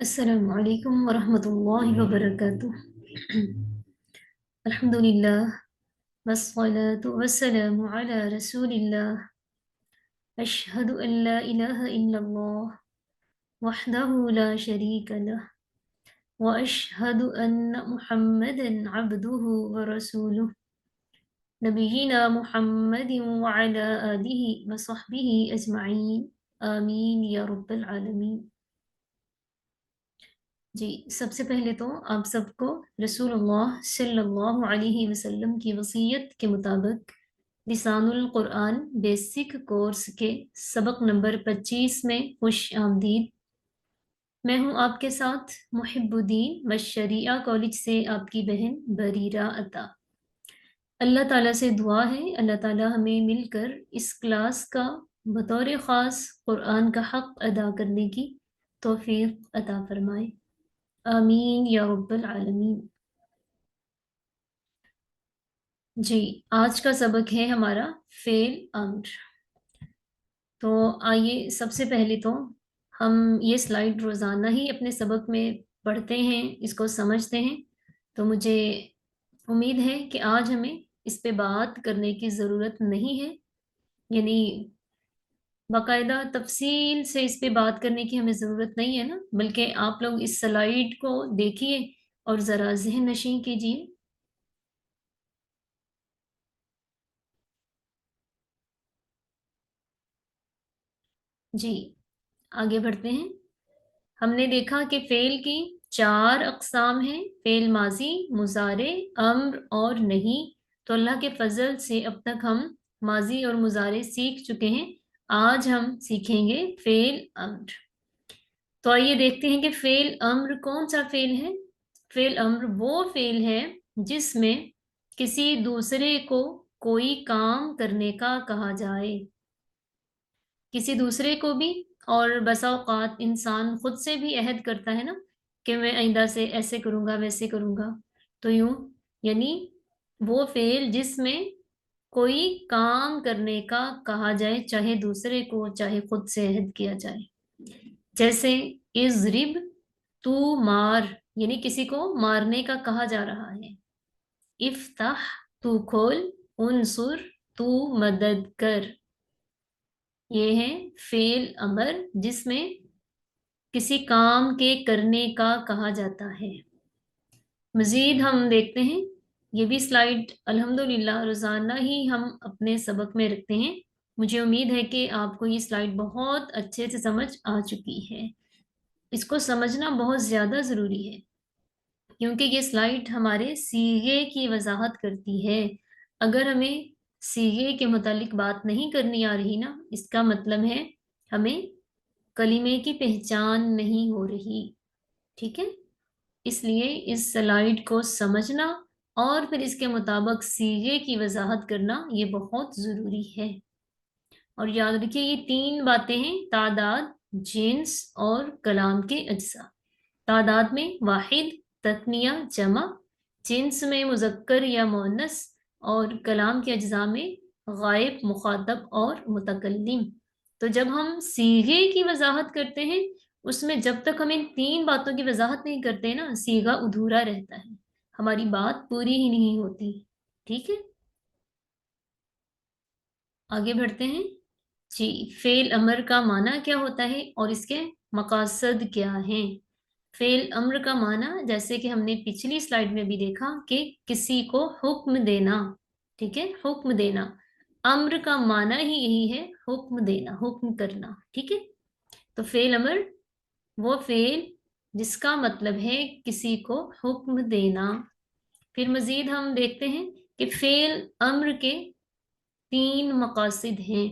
السلام علیکم ورحمۃ اللہ وبرکاتہ۔ الحمدللہ والصلاة والسلام علی رسول اللہ، اشہد ان لا الہ الا اللہ وحدہ لا شریک لہ واشہد ان محمدا عبدہ ورسولہ نبینا محمد وعلی آلہ وصحبہ اجمعین، آمین یا رب العالمین۔ جی، سب سے پہلے تو آپ سب کو رسول اللہ صلی اللہ علیہ وسلم کی وصیت کے مطابق لسان القرآن بیسک کورس کے سبق نمبر 25 میں خوش آمدید۔ میں ہوں آپ کے ساتھ محب الدین مشریعہ کالج سے آپ کی بہن بریرہ عطا۔ اللہ تعالیٰ سے دعا ہے اللہ تعالیٰ ہمیں مل کر اس کلاس کا بطور خاص قرآن کا حق ادا کرنے کی توفیق عطا فرمائے، آمین یا رب العالمین۔ جی، آج کا سبق ہے ہمارا فعل امر۔ تو آئیے سب سے پہلے تو ہم یہ سلائیڈ روزانہ ہی اپنے سبق میں پڑھتے ہیں، اس کو سمجھتے ہیں، تو مجھے امید ہے کہ آج ہمیں اس پہ بات کرنے کی ضرورت نہیں ہے، یعنی باقاعدہ تفصیل سے اس پہ بات کرنے کی ہمیں ضرورت نہیں ہے نا، بلکہ آپ لوگ اس سلائیڈ کو دیکھیے اور ذرا ذہن نشین کیجیے۔ جی، آگے بڑھتے ہیں۔ ہم نے دیکھا کہ فعل کی 4 اقسام ہیں، فعل ماضی، مضارع، امر اور نہیں۔ تو اللہ کے فضل سے اب تک ہم ماضی اور مضارع سیکھ چکے ہیں، آج ہم سیکھیں گے فعل امر۔ تو آئیے دیکھتے ہیں کہ فعل امر کون سا فعل ہے۔ فعل امر وہ فعل ہے جس میں کسی دوسرے کو کوئی کام کرنے کا کہا جائے، کسی دوسرے کو بھی، اور بسا اوقات انسان خود سے بھی عہد کرتا ہے نا کہ میں آئندہ سے ایسے کروں گا ویسے کروں گا، تو یوں یعنی وہ فعل جس میں کوئی کام کرنے کا کہا جائے، چاہے دوسرے کو چاہے خود سے عہد کیا جائے۔ جیسے اضرب، تو مار، یعنی کسی کو مارنے کا کہا جا رہا ہے۔ افتح، تو کھول، انصر، تو مدد کر۔ یہ ہے فعل امر جس میں کسی کام کے کرنے کا کہا جاتا ہے۔ مزید ہم دیکھتے ہیں، یہ بھی سلائیڈ الحمدللہ روزانہ ہی ہم اپنے سبق میں رکھتے ہیں۔ مجھے امید ہے کہ آپ کو یہ سلائیڈ بہت اچھے سے سمجھ آ چکی ہے۔ اس کو سمجھنا بہت زیادہ ضروری ہے کیونکہ یہ سلائیڈ ہمارے صیغے کی وضاحت کرتی ہے۔ اگر ہمیں صیغے کے متعلق بات نہیں کرنی آ رہی نا، اس کا مطلب ہے ہمیں کلمے کی پہچان نہیں ہو رہی، ٹھیک ہے؟ اس لیے اس سلائیڈ کو سمجھنا اور پھر اس کے مطابق صیغے کی وضاحت کرنا یہ بہت ضروری ہے۔ اور یاد رکھیے یہ 3 باتیں ہیں، تعداد، جنس اور کلام کے اجزاء۔ تعداد میں واحد، تثنیہ، جمع، جنس میں مذکر یا مؤنث، اور کلام کے اجزاء میں غائب، مخاطب اور متکلم۔ تو جب ہم صیغے کی وضاحت کرتے ہیں، اس میں جب تک ہم ان 3 باتوں کی وضاحت نہیں کرتے نا، صیغہ ادھورا رہتا ہے، ہماری بات پوری ہی نہیں ہوتی، ٹھیک ہے؟ آگے بڑھتے ہیں۔ جی، فعل امر کا معنی کیا ہوتا ہے اور اس کے مقاصد کیا ہیں؟ فعل امر کا معنی جیسے کہ ہم نے پچھلی سلائیڈ میں بھی دیکھا کہ کسی کو حکم دینا، ٹھیک ہے؟ حکم دینا، امر کا معنی ہی یہی ہے، حکم دینا، حکم کرنا، ٹھیک ہے؟ تو فعل امر وہ فعل جس کا مطلب ہے کسی کو حکم دینا۔ پھر مزید ہم دیکھتے ہیں کہ فعل امر کے 3 مقاصد ہیں،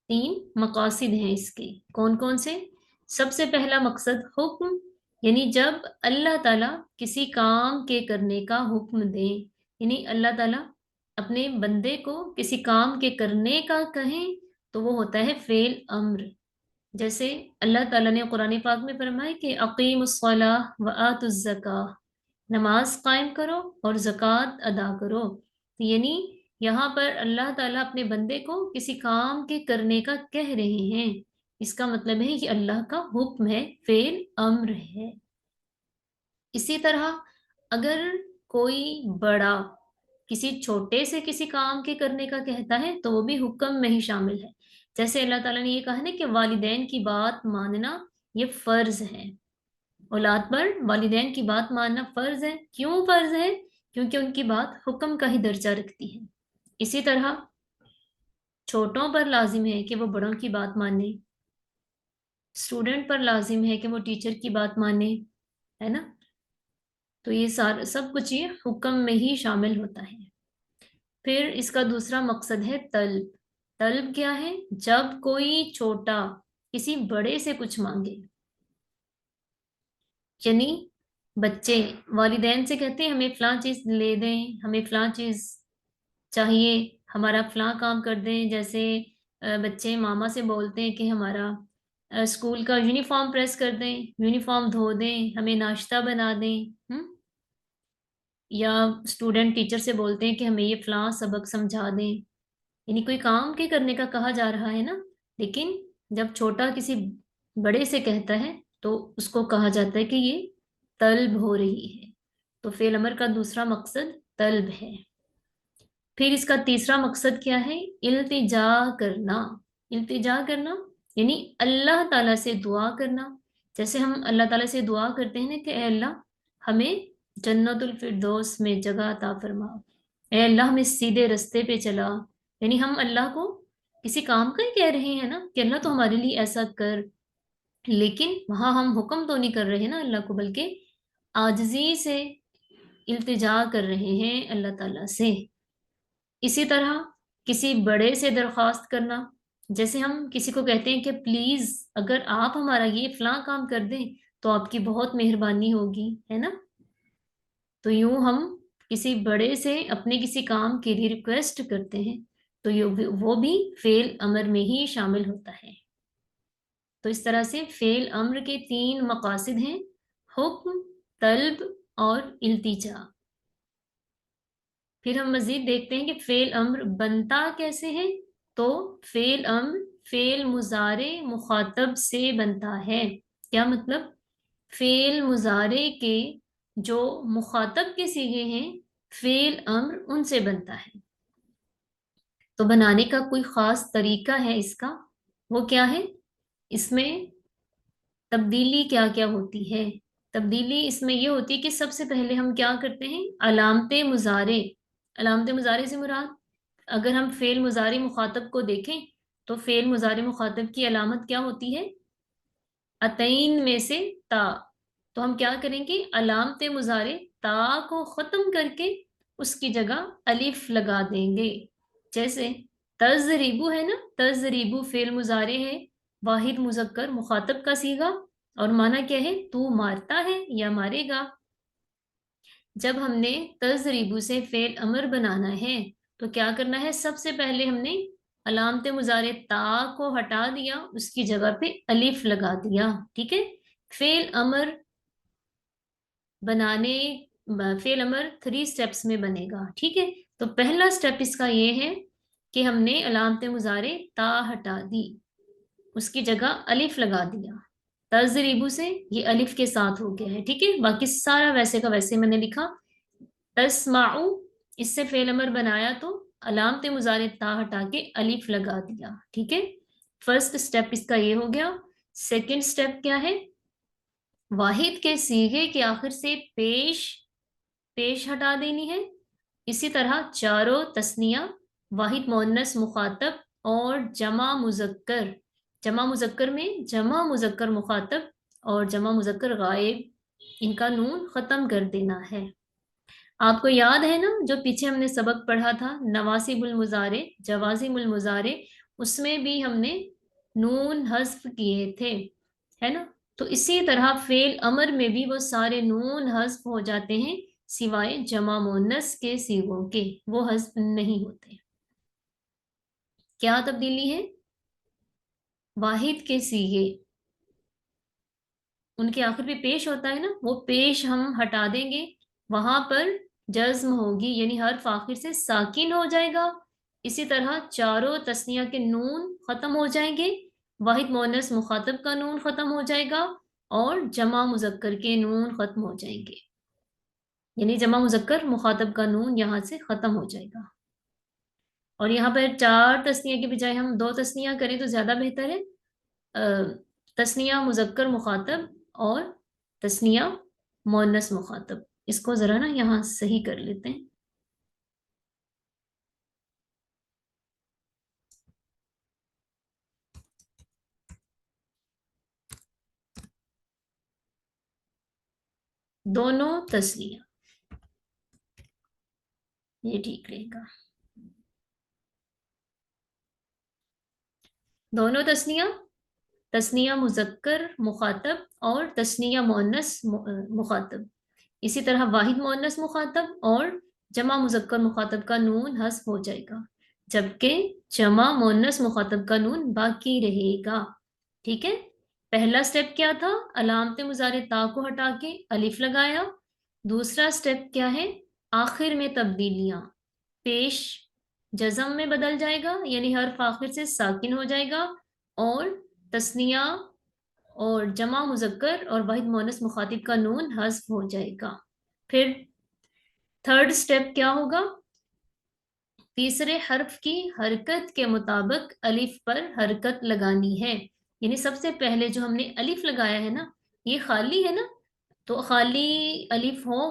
3 مقاصد ہیں اس کے، کون کون سے؟ سب سے پہلا مقصد حکم، یعنی جب اللہ تعالیٰ کسی کام کے کرنے کا حکم دیں، یعنی اللہ تعالیٰ اپنے بندے کو کسی کام کے کرنے کا کہیں تو وہ ہوتا ہے فعل امر۔ جیسے اللہ تعالیٰ نے قرآن پاک میں فرمایا کہ اقیم الصلاۃ وآتوا الزکاۃ، نماز قائم کرو اور زکوٰۃ ادا کرو، یعنی یہاں پر اللہ تعالیٰ اپنے بندے کو کسی کام کے کرنے کا کہہ رہے ہیں، اس کا مطلب ہے یہ اللہ کا حکم ہے، فعل امر ہے۔ اسی طرح اگر کوئی بڑا کسی چھوٹے سے کسی کام کے کرنے کا کہتا ہے تو وہ بھی حکم میں ہی شامل ہے۔ جیسے اللہ تعالیٰ نے یہ کہا نا کہ والدین کی بات ماننا یہ فرض ہے، اولاد پر والدین کی بات ماننا فرض ہے۔ کیوں فرض ہے؟ کیونکہ ان کی بات حکم کا ہی درجہ رکھتی ہے۔ اسی طرح چھوٹوں پر لازم ہے کہ وہ بڑوں کی بات مانے، اسٹوڈنٹ پر لازم ہے کہ وہ ٹیچر کی بات مانے، ہے نا؟ تو یہ سب کچھ یہ حکم میں ہی شامل ہوتا ہے۔ پھر اس کا دوسرا مقصد ہے طلب۔ طلب کیا ہے؟ جب کوئی چھوٹا کسی بڑے سے کچھ مانگے، یعنی بچے والدین سے کہتے ہیں ہمیں فلاں چیز لے دیں، ہمیں فلاں چیز چاہیے، ہمارا فلاں کام کر دیں۔ جیسے بچے ماما سے بولتے ہیں کہ ہمارا اسکول کا یونیفارم پریس کر دیں، یونیفارم دھو دیں، ہمیں ناشتہ بنا دیں، یا اسٹوڈنٹ ٹیچر سے بولتے ہیں کہ ہمیں یہ فلاں سبق سمجھا دیں، یعنی کوئی کام کے کرنے کا کہا جا رہا ہے نا۔ لیکن جب چھوٹا کسی بڑے سے کہتا ہے تو اس کو کہا جاتا ہے کہ یہ طلب ہو رہی ہے۔ تو فعل امر کا دوسرا مقصد طلب ہے۔ پھر اس کا تیسرا مقصد کیا ہے؟ التجا کرنا۔ التجا کرنا یعنی اللہ تعالیٰ سے دعا کرنا۔ جیسے ہم اللہ تعالیٰ سے دعا کرتے ہیں نا کہ اے اللہ ہمیں جنت الفردوس میں جگہ عطا فرما، اے اللہ ہمیں سیدھے رستے پہ چلا، یعنی ہم اللہ کو کسی کام کا ہی کہہ رہے ہیں نا کہ اللہ تو ہمارے لیے ایسا کر، لیکن وہاں ہم حکم تو نہیں کر رہے نا اللہ کو، بلکہ عاجزی سے التجا کر رہے ہیں اللہ تعالیٰ سے۔ اسی طرح کسی بڑے سے درخواست کرنا، جیسے ہم کسی کو کہتے ہیں کہ پلیز اگر آپ ہمارا یہ فلاں کام کر دیں تو آپ کی بہت مہربانی ہوگی، ہے نا؟ تو یوں ہم کسی بڑے سے اپنے کسی کام کے لیے ریکویسٹ کرتے ہیں تو وہ بھی فعل امر میں ہی شامل ہوتا ہے۔ تو اس طرح سے فعل امر کے 3 مقاصد ہیں: حکم، طلب اور التجا۔ پھر ہم مزید دیکھتے ہیں کہ فعل امر بنتا کیسے ہے۔ تو فعل امر فعل مضارع مخاطب سے بنتا ہے۔ کیا مطلب؟ فعل مضارع کے جو مخاطب کے صیغے ہیں فعل امر ان سے بنتا ہے۔ تو بنانے کا کوئی خاص طریقہ ہے اس کا، وہ کیا ہے؟ اس میں تبدیلی کیا کیا ہوتی ہے؟ تبدیلی اس میں یہ ہوتی ہے کہ سب سے پہلے ہم کیا کرتے ہیں؟ علامت مضارع۔ علامت مضارع سے مراد اگر ہم فعل مضارع مخاطب کو دیکھیں تو فعل مضارع مخاطب کی علامت کیا ہوتی ہے؟ اتین میں سے تا۔ تو ہم کیا کریں گے؟ علامت مضارع تا کو ختم کر کے اس کی جگہ الف لگا دیں گے۔ جیسے تضریبو ہے نا، تضریبو فعل مضارع ہے، واحد مذکر مخاطب کا صیغہ، اور معنی کیا ہے؟ تو مارتا ہے یا مارے گا۔ جب ہم نے تضریبو سے فعل امر بنانا ہے تو کیا کرنا ہے؟ سب سے پہلے ہم نے علامت مضارع تا کو ہٹا دیا، اس کی جگہ پہ الف لگا دیا، ٹھیک ہے؟ فعل امر بنانے فعل امر 3 سٹیپس میں بنے گا، ٹھیک ہے؟ تو پہلا سٹیپ اس کا یہ ہے کہ ہم نے علامت مضارع تا ہٹا دی، اس کی جگہ الف لگا دیا۔ تضریبو سے یہ الف کے ساتھ ہو گیا ہے، ٹھیک ہے؟ باقی سارا ویسے کا ویسے میں نے لکھا۔ تسمعو اس سے فعل امر بنایا تو علامت مضارع تا ہٹا کے الف لگا دیا، ٹھیک ہے؟ فرسٹ سٹیپ اس کا یہ ہو گیا۔ سیکنڈ سٹیپ کیا ہے؟ واحد کے صیغے کے آخر سے پیش ہٹا دینی ہے۔ اسی طرح چاروں تثنیہ، واحد مؤنث مخاطب اور جمع مذکر میں جمع مذکر مخاطب اور جمع مذکر غائب، ان کا نون ختم کر دینا ہے۔ آپ کو یاد ہے نا جو پیچھے ہم نے سبق پڑھا تھا نواسب المضارع جوازم المضارع، اس میں بھی ہم نے نون حذف کیے تھے، ہے نا؟ تو اسی طرح فعل امر میں بھی وہ سارے نون حذف ہو جاتے ہیں سوائے جمع مؤنث کے صیغوں کے، وہ حذف نہیں ہوتے۔ کیا تبدیلی ہے؟ واحد کے صیغے ان کے آخر پہ پیش ہوتا ہے نا، وہ پیش ہم ہٹا دیں گے، وہاں پر جزم ہوگی، یعنی حرف آخر سے ساکن ہو جائے گا۔ اسی طرح چاروں تثنیہ کے نون ختم ہو جائیں گے، واحد मुअन्नस मुखातब का नून खत्म हो जाएगा और जमा मुजक्कर के नून खत्म हो जाएंगे, यानी जमा मुजक्कर मुखातब का नून यहाँ से खत्म हो जाएगा। और यहाँ पर 4 तस्निया के बजाय हम 2 तस्निया करें तो ज्यादा बेहतर है। तस्निया मुजक्कर मुखातब और तस्निया मुअन्नस मुखातब, इसको जरा ना यहाँ सही कर लेते हैं। दोनों तस्निया, ये ठीक रहेगा। दोनों तस्निया, तस्निया मुजक्कर मुखातब और तस्निया मुअन्नस मुखातब। इसी तरह वाहिद मुअन्नस मुखातब और जमा मुजक्कर मुखातब का नून हस्फ हो जाएगा, जबकि जमा मुअन्नस मुखातब का नून बाकी रहेगा। ठीक है, पहला स्टेप क्या था? अलामत मुजारे ता को हटा के अलिफ लगाया। दूसरा स्टेप क्या है? आखिर में तब्दीलियां, पेश जज़म में बदल जाएगा, यानी हर्फ आखिर से साकिन हो जाएगा और तस्निया और जमा मुजक्कर और वाहिद मुअन्नस मुखातिब का नून हस्फ हो जाएगा। फिर थर्ड स्टेप क्या होगा? तीसरे हर्फ की हरकत के मुताबिक अलिफ पर हरकत लगानी है, यानी सबसे पहले जो हमने अलिफ लगाया है ना, ये खाली है ना, तो खाली अलिफ हो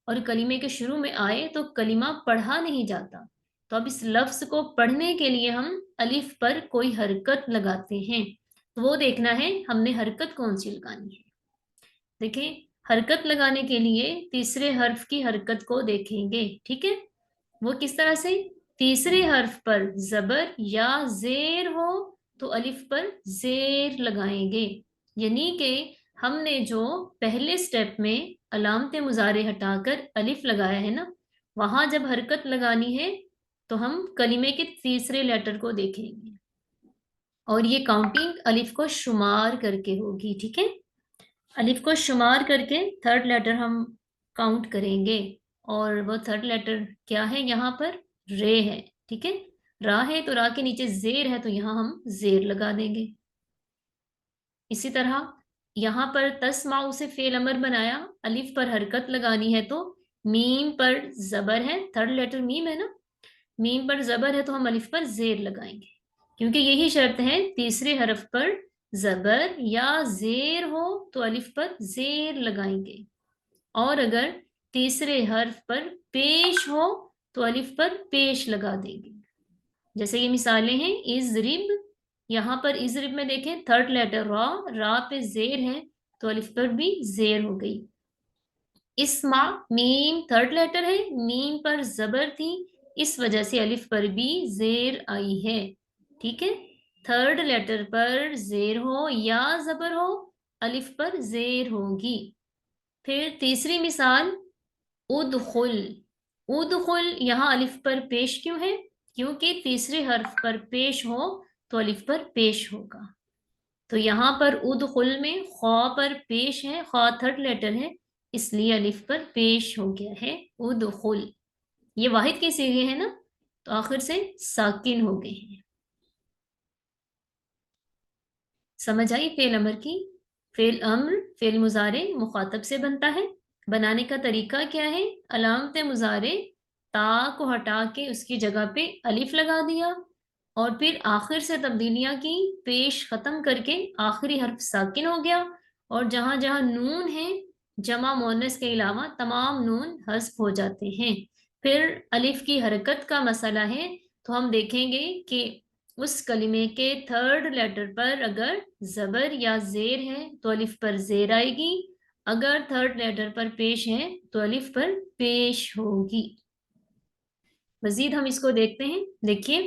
और कलीमे के शुरू में आए तो कलीमा पढ़ा नहीं जाता। तो अब इस लफ्ज को पढ़ने के लिए हम अलिफ पर कोई हरकत लगाते हैं, तो वो देखना है हमने हरकत कौन सी लगानी है। देखिए, हरकत लगाने के लिए तीसरे हर्फ की हरकत को देखेंगे। ठीक है, वो किस तरह से? तीसरे हर्फ पर जबर या जेर हो तो अलिफ पर जेर लगाएंगे, यानी कि हमने जो पहले स्टेप में अलामत मुजारे हटाकर अलिफ लगाया है ना, वहां जब हरकत लगानी है तो हम कलिमे के तीसरे लेटर को देखेंगे और ये काउंटिंग अलिफ को शुमार करके होगी। ठीक है, अलिफ को शुमार करके थर्ड लेटर हम काउंट करेंगे और वो थर्ड लेटर क्या है? यहाँ पर रे है। ठीक है, रा है तो रा के नीचे जेर है तो यहाँ हम जेर लगा देंगे। इसी तरह यहाँ पर तस्माउ से फेल अमर बनाया, अलिफ पर हरकत लगानी है तो मीम पर जबर है, थर्ड लेटर मीम है ना, मीम पर जबर है तो हम अलिफ पर जेर लगाएंगे, क्योंकि यही शर्त है तीसरे हरफ पर जबर या जेर हो तो अलिफ पर जेर लगाएंगे, और अगर तीसरे हर्फ पर पेश हो तो अलिफ पर पेश लगा देंगे। जैसे ये मिसालें हैं, इजरिब, यहाँ पर इजरिब में देखें थर्ड लेटर रा, रा पे जेर है तो अलिफ पर भी जेर हो गई। इस्मा, मीम थर्ड लेटर है, मीम पर जबर थी, इस वजह से अलिफ पर भी जेर आई है। ठीक है, थर्ड लेटर पर जेर हो या जबर हो अलिफ पर जेर होगी। फिर तीसरी मिसाल, उदखुल। उदखुल यहाँ अलिफ पर पेश क्यों है? क्योंकि तीसरे हर्फ पर पेश हो तो अलिफ पर पेश होगा। तो यहाँ पर उदखुल में खा पर पेश है, खा थर्ड लेटर है, इसलिए अलिफ पर पेश हो गया है उदखुल। ये वाहिद के सीगे है ना, तो आखिर से साकिन हो गए हैं। समझ आई फेल अमर की? फेल अम्र फेल मुजारे मुखातब से बनता है। बनाने का तरीका क्या है? अलामत मुजारे ता को हटा के उसकी जगह पे अलिफ लगा दिया और फिर आखिर से तब्दीलियां की, पेश खत्म करके आखिरी हर्फ साकिन हो गया और जहां जहां नून है जमा मोनस के अलावा तमाम नून हस्फ हो जाते हैं। फिर अलिफ की हरकत का मसला है, तो हम देखेंगे कि उस कलिमे के थर्ड लेटर पर अगर जबर या जेर है तो अलिफ पर जेर आएगी, अगर थर्ड लेटर पर पेश है तो अलिफ पर पेश होगी। मजीद हम इसको देखते हैं। देखिए,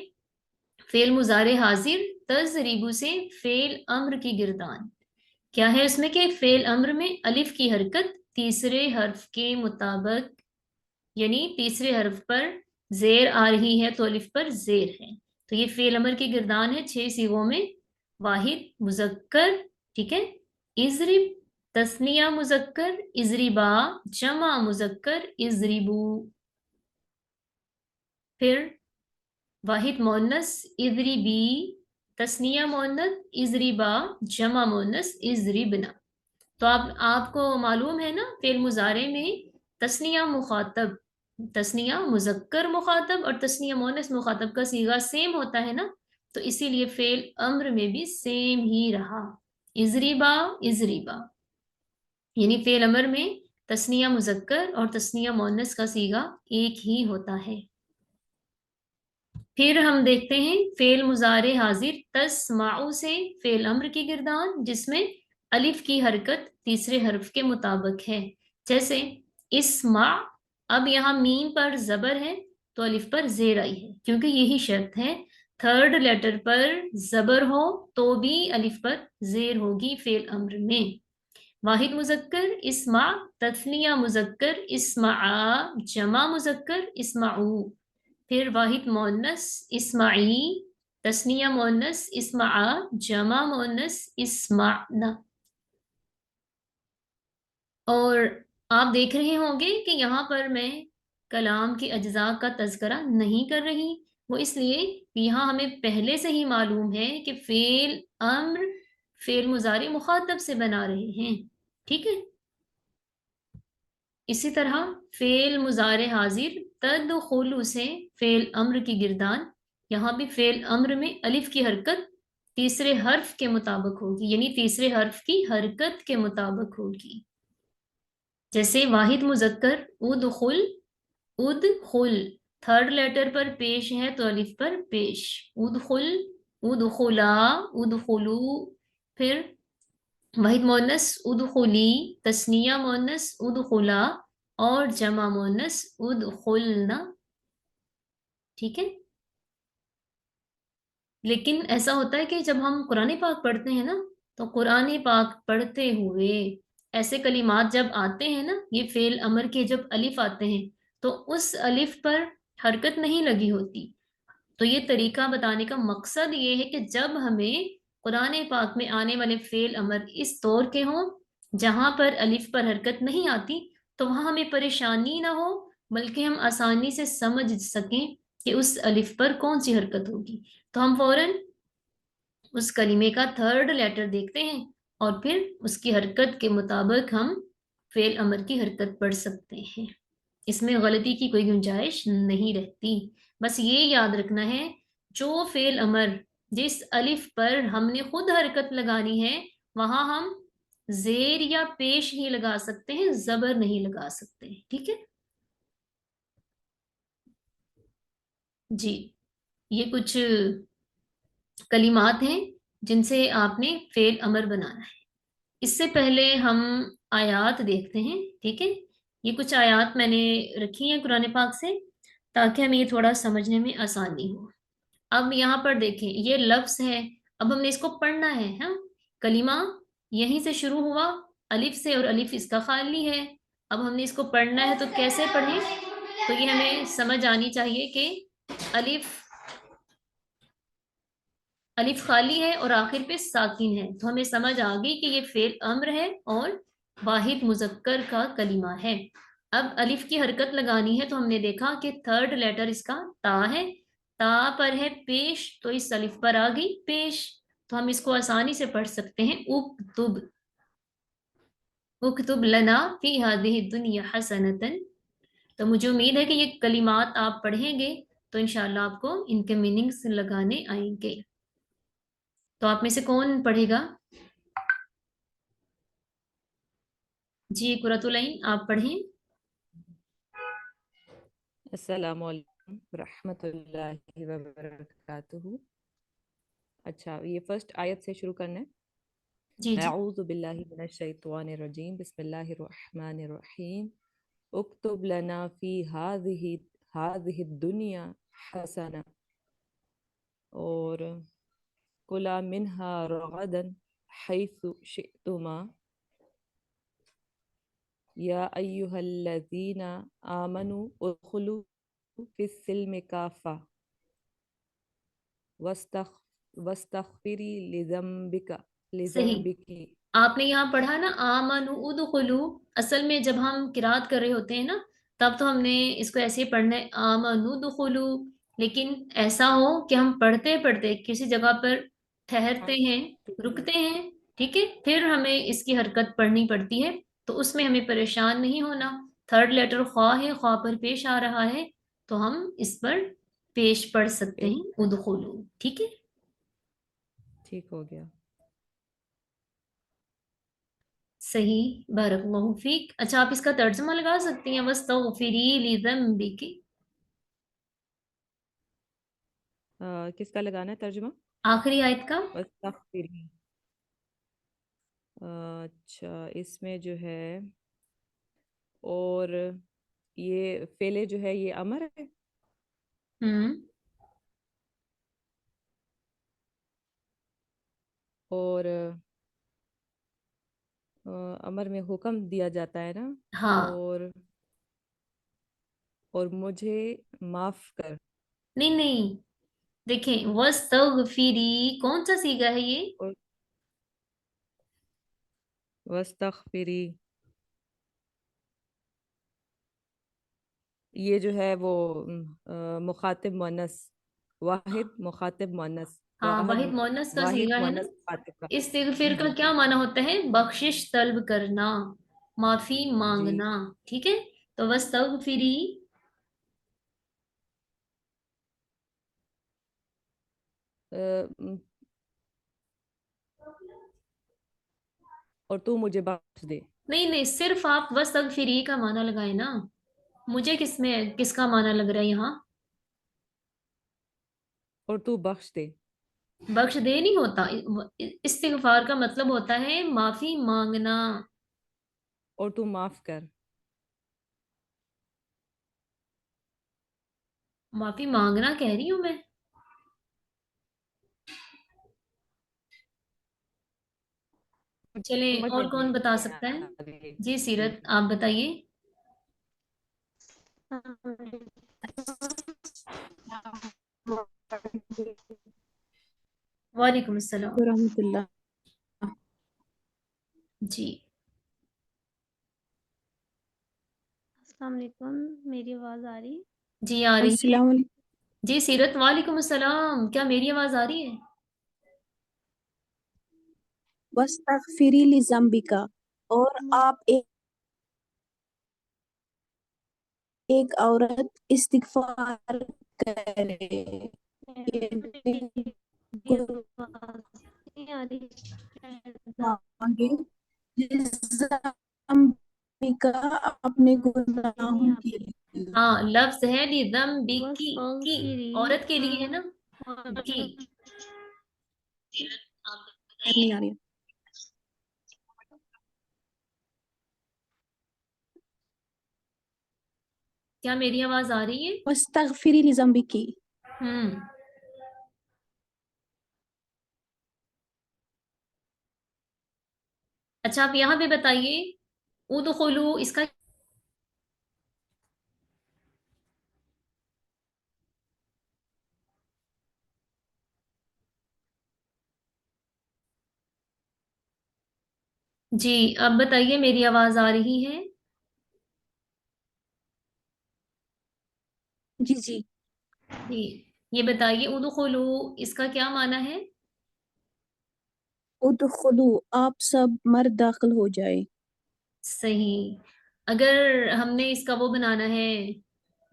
फेल मुजारे हाजिर तजरीबू से फेल अम्र की गिरदान क्या है उसमें कि फेल अम्र में अलिफ की हरकत तीसरे हर्फ के मुताबिक, यानी तीसरे हर्फ पर जेर आ रही है तो अलिफ पर जेर है। तो ये फेल अमर की गिरदान है 6 सीगों में। वाहिद मुजक्कर, ठीक है, इजरिब, तस्निया मुजक्कर इजरिबा, जमा मुजक्कर इजरिबू, फिर वाहिद मोन्नस इजरिबी, तस्निया मोहन्नस इजरिबा, जमा मोहन्नस इजरिबना। तो आपको मालूम है ना, फेल मुजारे में तस्निया मुखातब, तस्निया मुजक्कर मुखातब और तस्निया मोनस मुखातब का सीगा सेम होता है ना, तो इसीलिए फेल अम्र में भी सेम ही रहा, इजरिबा इजरिबा। यानी फेल अमर में तस्निया मुजक्कर और तस्निया मोनस का सीगा एक ही होता है। फिर हम देखते हैं फेल मुजारे हाजिर तस्माउ से फेल अम्र की गिरदान, जिसमें अलिफ की हरकत तीसरे हर्फ के मुताबिक है। जैसे इस्मा, अब यहाँ मीम पर जबर है तो अलिफ पर जेर आई है, क्योंकि यही शर्त है, थर्ड लेटर पर जबर हो तो भी अलिफ पर जेर होगी फेल अम्र में। वाहिद मुजक्कर इस्मा, तस्निया मुजक्कर इस्मा, जमा मुजक्कर इस्माऊ। फिर वाहिद मोन्नस इस्माई, तस्निया मोन्नस इस्मा, जमा मोन्नस इस्माना। और आप देख रहे होंगे कि यहाँ पर मैं कलाम के अज्जा का तज़करा नहीं कर रही, वो इसलिए कि यहाँ हमें पहले से ही मालूम है कि फेल अम्र फेल मुजारे मुखातब से बना रहे हैं, ठीक है। इसी तरह फेल मुजारे हाजिर तदखुलु से फेल अम्र की गिरदान, यहाँ भी फेल अम्र में अलिफ की हरकत तीसरे हर्फ के मुताबिक होगी, यानी तीसरे हर्फ की हरकत के मुताबिक होगी। जैसे वाहिद मुजक्कर उदखुल, उदखुल थर्ड लेटर पर पेश है तो अलिफ पर पेश, उदखुल, उदखुला, उदखुलू। फिर वाहिद मोनस उदखुली, तस्निया मोनस उदखुला और जमा मोनस उदखुलना, ठीक है। लेकिन ऐसा होता है कि जब हम कुरान पाक पढ़ते हैं ना, तो कुरान पाक पढ़ते हुए ऐसे कलिमात जब आते हैं ना, ये फेल अमर के जब अलिफ आते हैं तो उस अलिफ पर हरकत नहीं लगी होती। तो ये तरीका बताने का मकसद ये है कि जब हमें कुरान पाक में आने वाले फेल अमर इस तौर के हों जहां पर अलिफ पर हरकत नहीं आती, तो वहां हमें परेशानी ना हो, बल्कि हम आसानी से समझ सकें कि उस अलिफ पर कौन सी हरकत होगी। तो हम फौरन उस कलीमे का थर्ड लेटर देखते हैं और फिर उसकी हरकत के मुताबिक हम फेल अमर की हरकत पढ़ सकते हैं। इसमें गलती की कोई गुंजाइश नहीं रहती। बस ये याद रखना है, जो फेल अमर जिस अलिफ पर हमने खुद हरकत लगानी है वहां हम जेर या पेश ही लगा सकते हैं, जबर नहीं लगा सकते, ठीक है जी। ये कुछ कलिमात हैं जिनसे आपने फेल अमर बनाना है। इससे पहले हम आयात देखते हैं, ठीक है। ये कुछ आयात मैंने रखी हैं कुरान पाक से, ताकि हमें ये थोड़ा समझने में आसानी हो। अब यहाँ पर देखें, ये लफ्ज है, अब हमने इसको पढ़ना है। हाँ, कलीमा यहीं से शुरू हुआ अलिफ से, और अलिफ इसका खाली है। अब हमने इसको पढ़ना है, तो कैसे पढ़ें? तो ये हमें समझ आनी चाहिए कि अलिफ अलिफ खाली है और आखिर पे साकिन है, तो हमें समझ आ गई कि ये फेल अम्र है और वाहिद मुजक्कर का कलीमा है। अब अलिफ की हरकत लगानी है, तो हमने देखा कि थर्ड लेटर इसका ता है, ता पर है पेश, तो इस अलिफ पर आ गई पेश। तो हम इसको आसानी से पढ़ सकते हैं, उक्तुब, उक्तुब लना फी हादिही दुनिया हसनतन। तो मुझे उम्मीद है कि ये कलिमात आप पढ़ेंगे तो इंशाल्लाह आपको इनके मीनिंग्स लगाने आएंगे। तो आप में से कौन पढ़ेगा? जी कुरतुलैन, आप पढ़ें। अस्सलामु अलैकुम रहमतुल्लाहि व बरकातुहू। अच्छा, ये फर्स्ट आयत से शुरू करना है। जी जी। अऊज़ु बिल्लाहि मिनश शैतानिर रजीम, बिस्मिल्लाहिर रहमानिर रहीम। उक्तुब लना फी हाज़िहि दुनिया हसना, और कुला मिन्हा रगदन हैसु शिअतुमा, या अय्युहल्लज़ीना आमनु उदखुलू फिस्सिल्मि काफ़ा वस्तगफिरी सही, लिज़म्बिकी। आपने यहाँ पढ़ा ना आमनु उदखुलू। असल में जब हम किरात कर रहे होते हैं ना, तब तो हमने इसको ऐसे ही पढ़ना है आमनु दुखुलू। लेकिन ऐसा हो कि हम पढ़ते पढ़ते किसी जगह पर ठहरते हैं, रुकते हैं, ठीक है, फिर हमें इसकी हरकत पढ़नी पड़ती है, तो उसमें हमें परेशान नहीं होना। थर्ड लेटर ख्वा है, ख्वा पर पेश आ रहा है, तो हम इस पर पेश पढ़ सकते एक, हैं उदखुलू, ठीक है। ठीक हो गया। सही, बारकल्लाहु फीक। अच्छा, आप इसका तर्जुमा लगा सकती हैं, वस्तगफिरी लिज़म्बिकी। किसका लगाना है तर्जुमा? आखिरी आयत का। वस्तगफिरी। अच्छा, इसमें जो है, और ये फेले जो है ये अमर है, हम्म। और अमर में हुक्म दिया जाता है ना, हाँ। और मुझे माफ कर। नहीं नहीं, देखें, वस्तगफिरी कौन सा सीगा है ये? और वस्तगफिरी, ये जो है वो मुखातिब मुअन्नस, वाहिद मुखातिब मुअन्नस, हाँ, वाहिद मोनस का वाहिद सीगा है ना। मुअन्नस मुखातिब का। इस्तिगफिर का जी। क्या माना होता है? बख्शिश तलब करना, माफी जी। मांगना, ठीक है। तो वस्तगफिरी। अ, और तू मुझे बख्श दे। नहीं नहीं, सिर्फ आप वस्तगफिरी का माना लगाए ना, मुझे किसमें किसका माना लग रहा है यहाँ? और तू बख्श दे। बख्श दे नहीं होता। इस्तिगफार का मतलब होता है माफी मांगना। और तू माफ कर। माफी मांगना कह रही हूं मैं। चले, समझ में और कौन बता नहीं सकता है? आ रही। जी सीरत, आप बताइए। वालेकुम अस्सलाम। रहमतुल्लाह। जी। अस्सलाम वालेकुम, मेरी आवाज़ आ रही है? जी आ रही है। अस्सलाम वालेकुम। जी सीरत, वालेकुम अस्सलाम, क्या मेरी आवाज आ रही है? वस्तगफिरी लिज़म्बिका, और आप एक औरत इस्तिगफार करे, यानी मेरी आवाज़ नहीं आ रही शायद। मांगे लिज़म्बिका, अपने नहीं गुनाहों आ के लिए। हाँ, लफ्ज है लिदम बस बिकी, की, फिरी औरत के लिए है ना, और की। नहीं आ रही है। क्या मेरी आवाज आ रही है? वस्तगफिरी लिज़म्बिकी। हम्म। अच्छा, आप यहाँ पे बताइए, उदखुलू इसका। जी, अब बताइए, मेरी आवाज आ रही है? जी जी। जी, ये बताइए, उदखुलू इसका क्या माना है? उदखुलू, आप सब मर्द दाखिल हो जाए। सही। अगर हमने इसका वो बनाना है,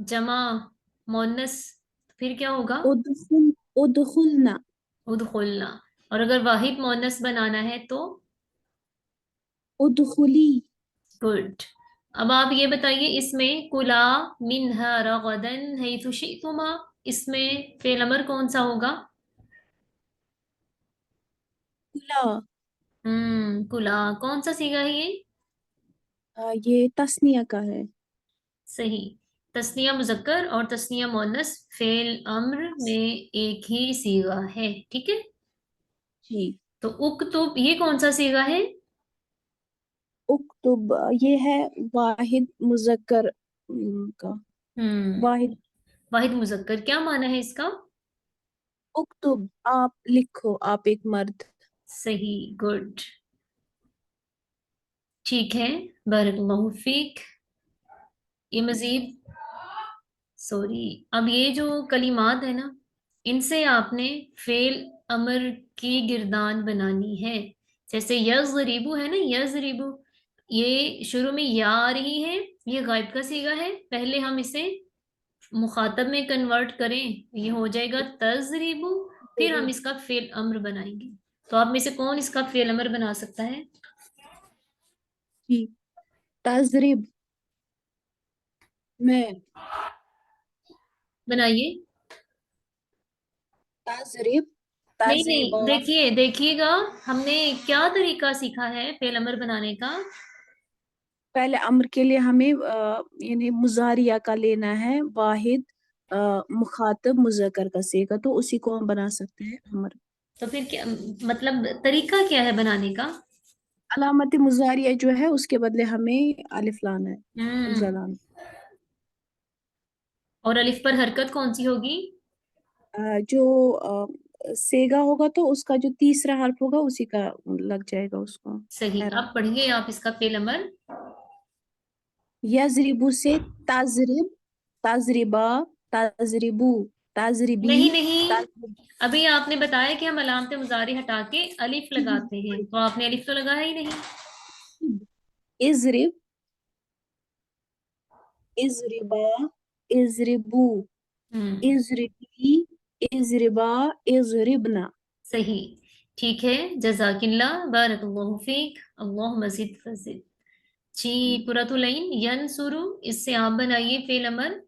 जमा मोनस, फिर क्या होगा? उदखुल, उदखुलना। उदखुलना। और अगर वाहिद मोनस बनाना है तो? उदखुली। गुड। अब आप ये बताइए, इसमें कुला मिन्हा रगदन हैथु शि'तुमा, इसमें फेल अमर कौन सा होगा? कुला, कुला कौन सा सीगा है ये? ये तस्निया का है। सही। तस्निया मुजक्कर और तस्निया मोनस फेल अम्र में एक ही सीगा है, ठीक है। जी। तो उक्तुब ये कौन सा सीगा है? उक्तुब, ये है वाहिद मुजक्कर का। हम्म। वाहिद। वाहिद मुजक्कर, क्या माना है इसका? उक्तुब, आप लिखो, आप एक मर्द। सही, गुड। ठीक है, बारकल्लाहु फीक। ये मजीद, सॉरी, अब ये जो कलिमात है ना, इनसे आपने फेल अमर की गिरदान बनानी है। जैसे यज़रिबु है ना, यज़रिबु, ये शुरू में या आ रही है, ये गायब का सीगा है, पहले हम इसे मुखातब में कन्वर्ट करें, ये हो जाएगा तज़रिबु, फिर हम इसका फेल अम्र बनाएंगे। तो आप में से कौन इसका फेल अम्र बना सकता है? जी, तजरिब, मैं। बनाइए। तजरिब, नहीं नहीं, तजरिबा। देखिएगा, हमने क्या तरीका सीखा है फेल अमर बनाने का? पहले अम्र के लिए हमें यानी मुजारिया का लेना है, वाहिद मुखातब मुज़क्कर का सीगा, तो उसी को हम बना सकते हैं अम्र। तो फिर क्या मतलब तरीका क्या है बनाने का? अलामत मुजारिया जो है उसके बदले हमें अलिफ लाना है, हमजा हम्म। लाना और अलिफ पर हरकत कौन सी होगी? जो सेगा होगा तो उसका जो तीसरा हर्फ होगा उसी का लग जाएगा उसको सही, एरा। आप पढ़िए आप इसका फेल अमर। यजरिबू से ताजरिब, ताजरिबा, ताजरिबू, ताजरिबी, नहीं नहीं, ताजरिब। अभी आपने बताया कि हम अलामत मुजारी हटा के अलिफ लगाते हैं, तो आपने अलिफ तो लगाया ही नहीं। इजरिब, इजरिबा, इजरिबू, हम्म। इजरिबी, इजरिबा, इजरिबना। सही, ठीक है, जजाकिल्ला, बारकल्लाहु फीक, अल्लाह मजीद फजील। जी, कुरतुलैन यनसुरु, इससे आप बनाइए फेल अमर।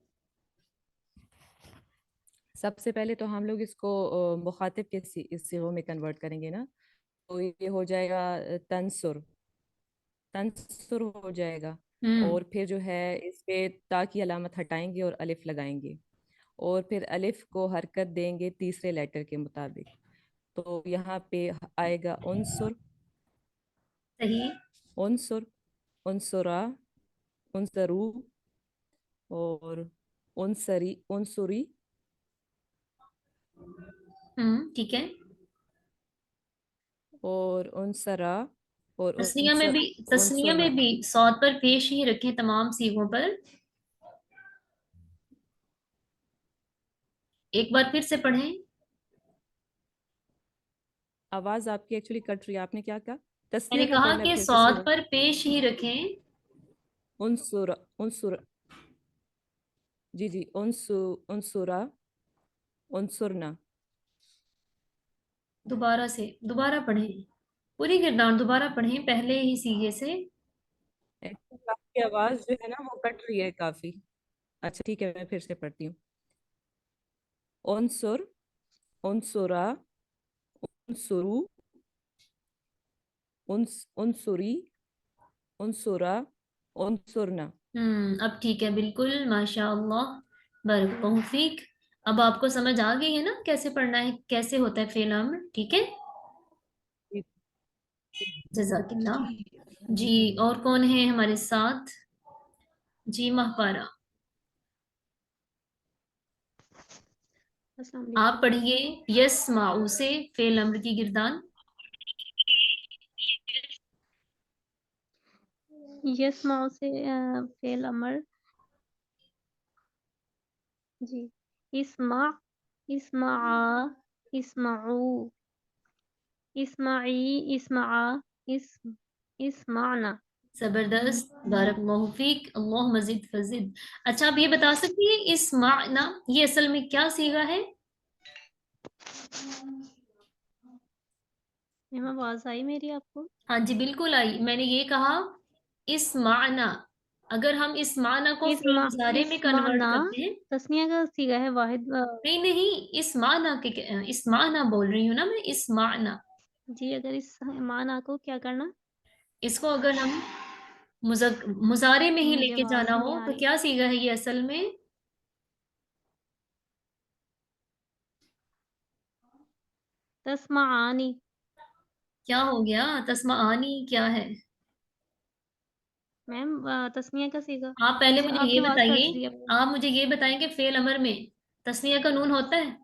सबसे पहले तो हम लोग इसको मुखातिब के सिगों में कन्वर्ट करेंगे ना, तो ये हो जाएगा तंसुर, तंसुर हो जाएगा। हम्म। और फिर जो है इस पे ता की अलामत हटाएंगे और अलिफ लगाएंगे, और फिर अलिफ को हरकत देंगे तीसरे लेटर के मुताबिक, तो यहाँ पे आएगा उनसुर, सही। उनसुर, उनसुरा, उनसरू, और उनसरी, उनसुरी, ठीक है। और उनसरा, और तस्निया में भी, तस्निया में उनसुरना। भी सौद पर पेश ही रखें तमाम सीगों पर। एक बार फिर से पढ़ें। आवाज आपकी एक्चुअली कट रही है, आपने क्या कहा? मैंने तस्निया का कहा पढ़ना कि फिर से सौद शुरू। पर पेश ही रखें। उनसुरा, उनसुर, जी जी, उनसुरा, उनसुरना। दोबारा से, दोबारा पढ़ें, पूरी गिरदान दोबारा पढ़ें पहले ही सीगे से। एक्चुअली आपकी आवाज जो है ना वो कट रही है काफी। अच्छा ठीक है, मैं फिर से पढ़ती हूँ। उनसुर, उनसुरा, उनसुरु, उनसुरी, उनसुरा, उनसुरना। अब ठीक है, बिल्कुल माशाअल्लाह, बारक फीक। अब आपको समझ आ गई है ना कैसे पढ़ना है, कैसे होता है फेल अम्र, ठीक है? जी जजाकिल्लाह। जी, जी, और कौन है हमारे साथ? जी महपारा, अस्सलाम आप वालेकुम। पढ़िए यस माऊ से फेल अम्र की गिरदान। यस्माउ से फेल अमर। जी, इस्मा, इस्मा, इस्माऊ, इस्माई, इस्मा, इस, इस्माना। जबरदस्त, बारक फीक, अल्लाह मजीद फजीद। अच्छा, आप ये बता सकती है इस माना ये असल में क्या सीगा है? मैम आवाज आई मेरी आपको? हाँ जी बिल्कुल आई, मैंने ये कहा इस माना, अगर हम इस माना को फेल इस्मा, मुजारे में कन्वर्ट इस्माना करते हैं। तस्निया का सीगा है वाहिद। नहीं नहीं, इस माना के, इस माना बोल रही हूँ ना मैं, इस माना। जी, अगर इस माना को क्या करना? इसको अगर हम मुजारे में ही मुझे लेके आवाज जाना नहीं हो आ तो रही। क्या सीगा है ये असल में? तस्माआनी। क्या हो गया, तस्मा आनी क्या है? मैम तस्निया का सीगा। आप पहले मुझे मुझे आपकी ये आवाज कट बताइए, रही है। आप मुझे ये बताएं कि फेल अमर में तस्निया का नून होता है?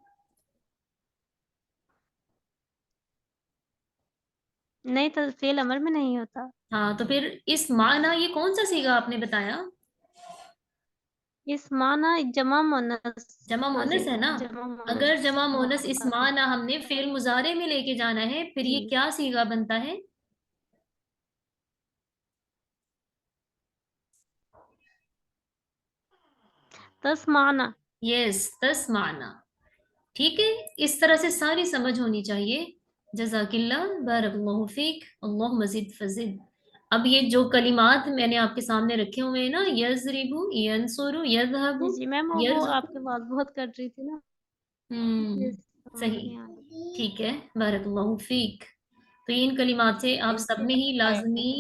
नहीं, तो फेल अमर में नहीं होता। हाँ, तो फिर इस माना ये कौन सा सीगा आपने बताया? اسمانا جمع مونس جمع مونس ہے نا. جمع اگر مونس جمع مونس اسمانا ہم نے فعل مضارع میں لے کے جانا ہے پھر یہ جی کیا صیغہ بنتا ہے؟ تسمعنا یس تسمعنا. ٹھیک ہے، اس طرح سے ساری سمجھ ہونی چاہیے. جزاک اللہ، بارک اللہ فیک، اللہ مزید فزد. اب یہ جو کلمات میں نے آپ کے سامنے رکھے ہوئے ہیں نا، یضربو، ینصرو، یذہبو، جی میم وہ آپ کی بات بہت کٹ رہی تھی نا اس سمجھ صحیح. نہیں آ رہی. ٹھیک ہے، بارک اللہ فیک. تو ان کلمات سے آپ ان سب کے نے ہی لازمی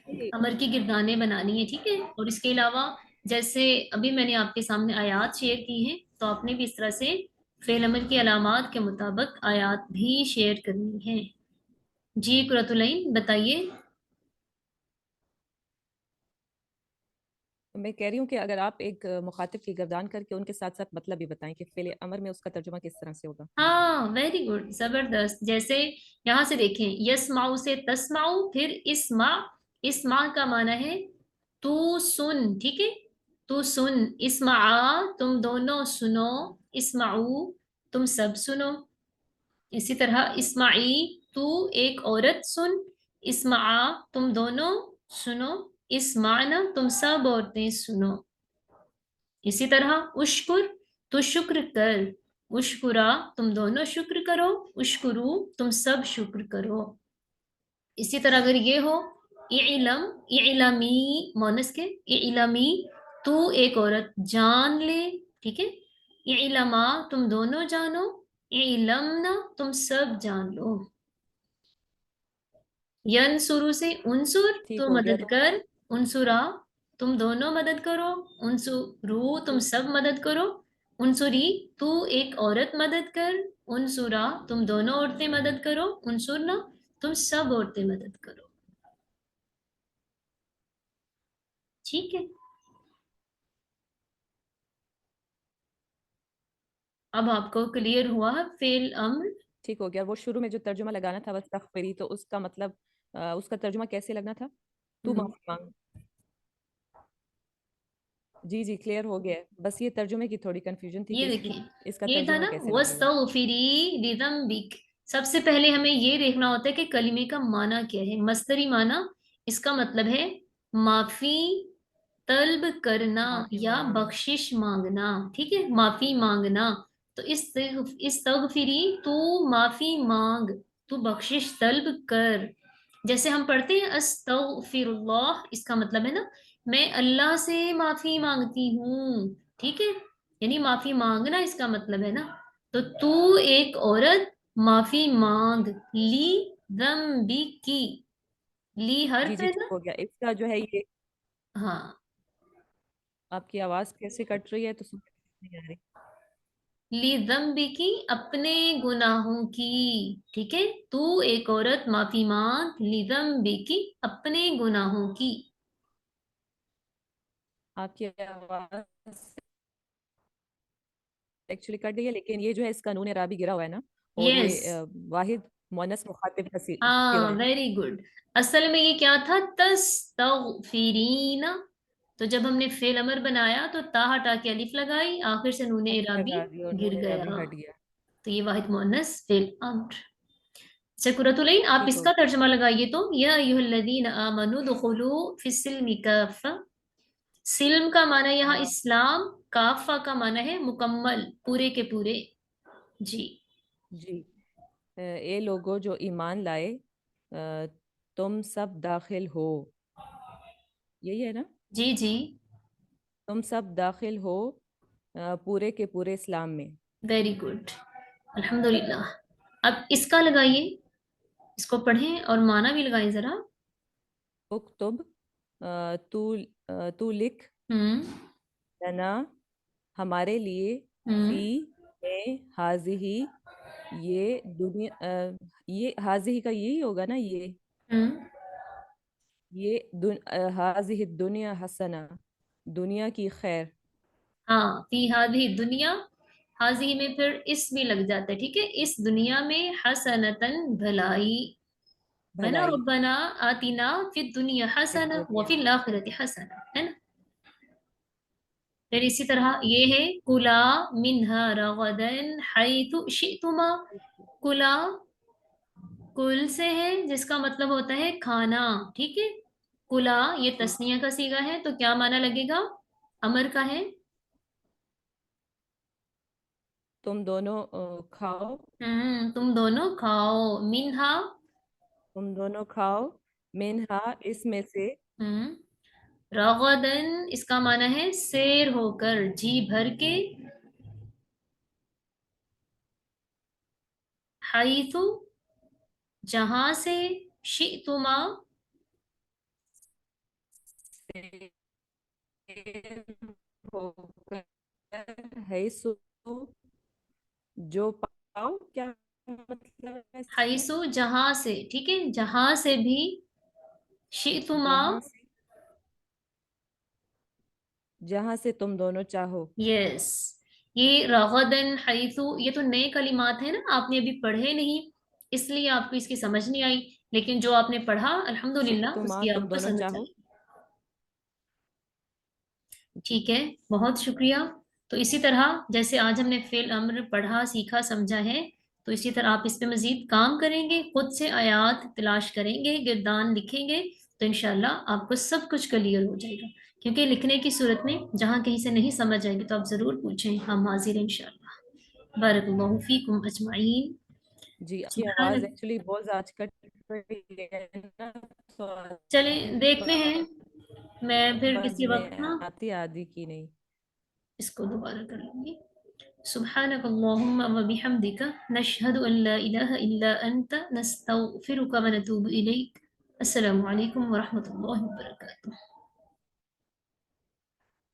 علاوہ امر کی گردانیں بنانی ہے. ٹھیک ہے، اور اس کے علاوہ جیسے ابھی میں نے آپ کے سامنے آیات شیئر کی ہیں تو آپ نے بھی اس طرح سے فعل امر کی علامات کے مطابق آیات بھی شیئر کرنی ہے. جی قرۃ العین بتائیے. میں کہہ رہی ہوں کہ اگر آپ ایک مخاطب کی گردان کر کے ان کے ساتھ ساتھ مطلب بھی بتائیں کہ فعل امر میں اس کا ترجمہ کس طرح سے ہوگا. ہاں ویری گڈ، زبردست. جیسے یہاں سے دیکھیں، یسماؤ سے تسماؤ، پھر اسما. اسما کا معنی ہے تو سن. ٹھیک ہے، تو سن. اسمع تم دونوں سنو، اسمعو تم سب سنو. اسی طرح اسمعی تو ایک عورت سن، اسمع تم دونوں سنو، اسمعنا تم سب عورتیں سنو. اسی طرح اشکر تو شکر کر، اشکرا تم دونوں شکر کرو، اشکرو تم سب شکر کرو. اسی طرح اگر یہ ہو اعلم، اعلمی مونس کے، اعلمی تو ایک عورت جان لے. ٹھیک ہے، اعلما تم دونوں جانو، اعلمنا تم سب جان لو. ینصرو سے انصر ٹھیک تو ہو گیا. مدد کر، انصرا تم دونوں مدد کرو، انصرو تم سب مدد کرو، انصری تو ایک عورت مدد کر، انصرا تم دونوں عورتیں مدد کرو، انصرنا تم سب عورتیں مدد کرو. ٹھیک ہے، اب آپ کو کلیئر ہوا فعل امر. ٹھیک ہو گیا. وہ شروع میں جو ترجمہ لگانا تھا واستغفری، تو اس کا مطلب اس کا ترجمہ کیسے لگنا تھا؟ تو معافی مانگ. جی جی کلیئر ہو گیا ہے. بس یہ ترجمے کی تھوڑی کنفیوژن تھی یہ کہ دیکھیں، اس کا یہ تھا ترجمہ نا کیسے لگے گا. وَاسْتَغْفِرِي لِذَنْبِكَ. سب سے پہلے ہمیں یہ دیکھنا ہوتا ہے کہ کلمے کا معنی کیا ہے. مصدری معنی، اس کا مطلب ہے معافی طلب کرنا معافی یا مانگنا. بخشش مانگنا. ٹھیک ہے، معافی مانگنا. تو استغفری تو معافی مانگ، تو بخشش طلب کر. جیسے ہم پڑھتے ہیں استغفر اللہ، اس کا مطلب ہے نا میں اللہ سے معافی مانگتی ہوں. ٹھیک ہے، یعنی معافی مانگنا اس کا مطلب ہے نا. تو ایک عورت معافی مانگ، لی ذنبی کی، لی جی حرف جی ہے نا. ٹھیک ہو گیا. اس کا جو ہے یہ ہاں، آپ کی آواز کیسے کٹ رہی ہے تو سمجھ نہیں آ رہی. لی ذنبی کی اپنے گناہوں کی. ٹھیک ہے، تو ایک عورت معافی مانگ، لی ذنبی کی اپنے گناہوں کی. آپ کی آواز ایکچولی کٹ گئی ہے، لیکن یہ جو ہے اس کا نون اعرابی گرا ہوا ہے نا، اور یس، یہ واحد مؤنث مخاطب کا صیغہ ہاں ہے. Very good. اصل میں یہ کیا تھا، تستغفرین. تو جب ہم نے فعل امر بنایا تو تا ہٹا کے الف لگائی، آخر سے نون الف اعرابی لگا دی اور گر نون گیا. اعرابی ہٹ گیا. تو یہ واحد مؤنث فعل امر. سکورۃ العین آپ ٹھیک اس ہو کا گیا. ترجمہ لگائیے تو، یا ایھا الذین آمنوا ادخلوا فی السلم کافہ. سلم کا معنی یہاں اسلام، کافہ کا معنی ہے مکمل، پورے کے پورے. جی جی اے لوگو جو ایمان لائے، تم سب داخل ہو. یہی ہے نا؟ جی جی، تم سب داخل ہو پورے کے پورے اسلام میں. ویری گڈ، الحمدللہ. اب اس کا لگائیے، اس کو پڑھیں اور معنی بھی لگائیں ذرا. اکتب تو لکھ، ہوں لنا ہمارے لیے، ہوں فی میں، حاضی یہ دنیا، یہ حاضی کا یہی ہوگا نا، ہوں یہ حاضی دنیا حسنہ، دنیا کی خیر. ہاں، فی ہادی دنیا، حاضی میں پھر اس بھی لگ جاتا ہے. ٹھیک ہے، اس دنیا میں حسنتن بھلائی ہے نا. بھلائی. ربنا آتینا فی الدنیا حسنہ دنیا. وفی الآخرۃ حسنہ، ہے نا. پھر اسی طرح یہ ہے کلا منہا رغدن حیث شئتما. کلا کل سے ہے جس کا مطلب ہوتا ہے کھانا. ٹھیک ہے، کلا یہ تسنیہ کا صیغہ ہے تو کیا معنی لگے گا؟ امر کا ہے. تم دونوں کھاؤ. تم دونوں کھاؤ. منہا تم دونوں کھاؤ. منہا اس میں سے. رغدن اس کا معنی ہے سیر ہو کر، جی بھر کے. حیث جہاں سے، شئتما ہو کر. ہے سو جو پاؤ. کیا مطلب ہے اس کا؟ حیث جہاں سے. ٹھیک ہے، جہاں سے بھی. شئتما جہاں سے تم دونوں چاہو. یس. یہ رغدن حیث یہ تو نئے کلمات ہیں نا، آپ نے ابھی پڑھے نہیں اس لیے آپ کو اس کی سمجھ نہیں آئی، لیکن جو آپ نے پڑھا الحمدللہ اس شئتما کی تم آپ کو دونوں سمجھ چاہو. آئی. ٹھیک ہے، بہت شکریہ. تو اسی طرح جیسے آج ہم نے فعل امر پڑھا، سیکھا، سمجھا ہے، تو اسی طرح آپ اس پہ مزید کام کریں گے، خود سے آیات تلاش کریں گے، گردان لکھیں گے، تو انشاءاللہ آپ کو سب کچھ کلیئر ہو جائے گا. کیونکہ لکھنے کی صورت میں جہاں کہیں سے نہیں سمجھ آئے گی تو آپ ضرور پوچھیں، ہم حاضر ہیں انشاءاللہ. بارک اللہ فیکم اجمعین. جی آپ کی سبحان آواز اللہ. ایکچولی بہت زیادہ کٹ رہی ہے نا، چلیں دیکھتے ہیں، میں پھر سمجھ کسی میں وقت نا آتی آدھی کی نہیں. اس کو دوبارہ کر لوں گی. سبحانك اللهم وبحمدك نشهد أن لا إله إلا أنت نستغفرك ونتوب إليك. السلام عليكم ورحمة الله وبركاته.